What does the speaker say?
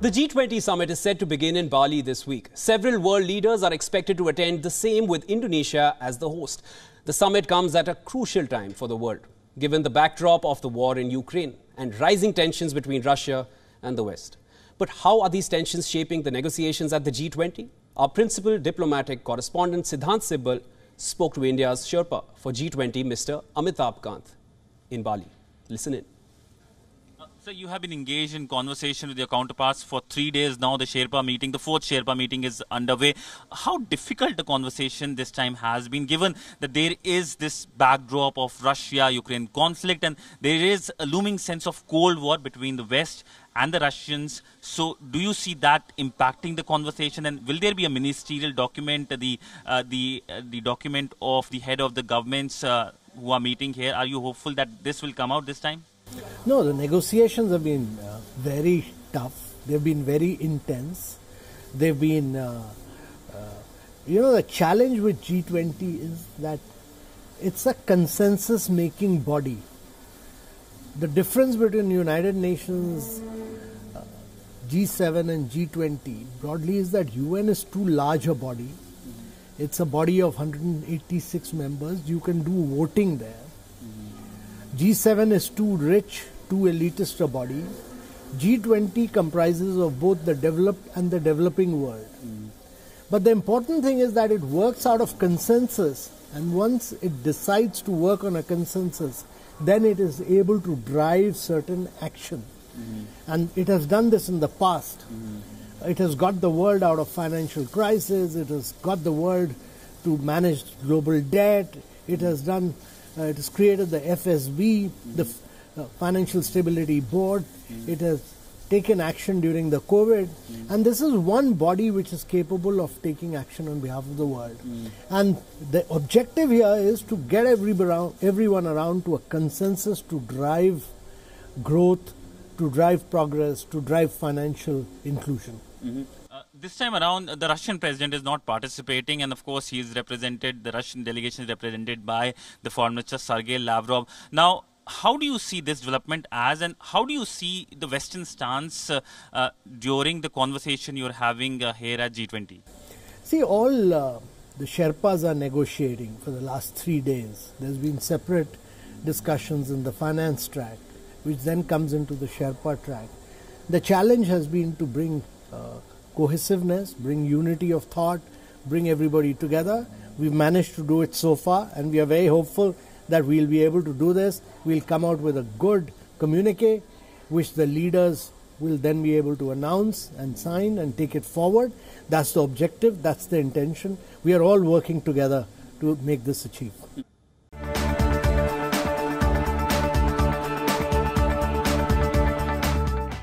The G20 summit is set to begin in Bali this week. Several world leaders are expected to attend, the same with Indonesia as the host. The summit comes at a crucial time for the world, given the backdrop of the war in Ukraine and rising tensions between Russia and the West. But how are these tensions shaping the negotiations at the G20? Our principal diplomatic correspondent Siddhant Sibbal spoke to India's Sherpa for G20, Mr. Amitabh Kant, in Bali. Listen in. So you have been engaged in conversation with your counterparts for 3 days now. The Sherpa meeting, the fourth Sherpa meeting is underway. How difficult the conversation this time has been, given that there is this backdrop of Russia-Ukraine conflict and there is a looming sense of Cold War between the West and the Russians. So do you see that impacting the conversation, and will there be a ministerial document, the document of the head of the governments who are meeting here? Are you hopeful that this will come out this time? No, the negotiations have been very tough. They've been very intense. They've been, the challenge with G20 is that it's a consensus-making body. The difference between United Nations, G7 and G20 broadly is that UN is too large a body. It's a body of 186 members. You can do voting there. G7 is too rich, too elitist a body. G20 comprises of both the developed and the developing world. But the important thing is that it works out of consensus, and once it decides to work on a consensus, then it is able to drive certain action. And it has done this in the past. It has got the world out of financial crisis. It has got the world to manage global debt. It has created the FSB, the Financial Stability Board. It has taken action during the COVID. And this is one body which is capable of taking action on behalf of the world. And the objective here is to get everyone around to a consensus to drive growth, to drive progress, to drive financial inclusion. This time around, the Russian president is not participating, and of course he is represented, the Russian delegation is represented by the foreign minister Sergei Lavrov. Now, how do you see this development as, and how do you see the Western stance during the conversation you're having here at G20? See, all the Sherpas are negotiating for the last 3 days. There's been separate discussions in the finance track, which then comes into the Sherpa track. The challenge has been to bring cohesiveness, bring unity of thought, bring everybody together. We've managed to do it so far, and we are very hopeful that we'll be able to do this. We'll come out with a good communique, which the leaders will then be able to announce and sign and take it forward. That's the objective, that's the intention. We are all working together to make this achieved.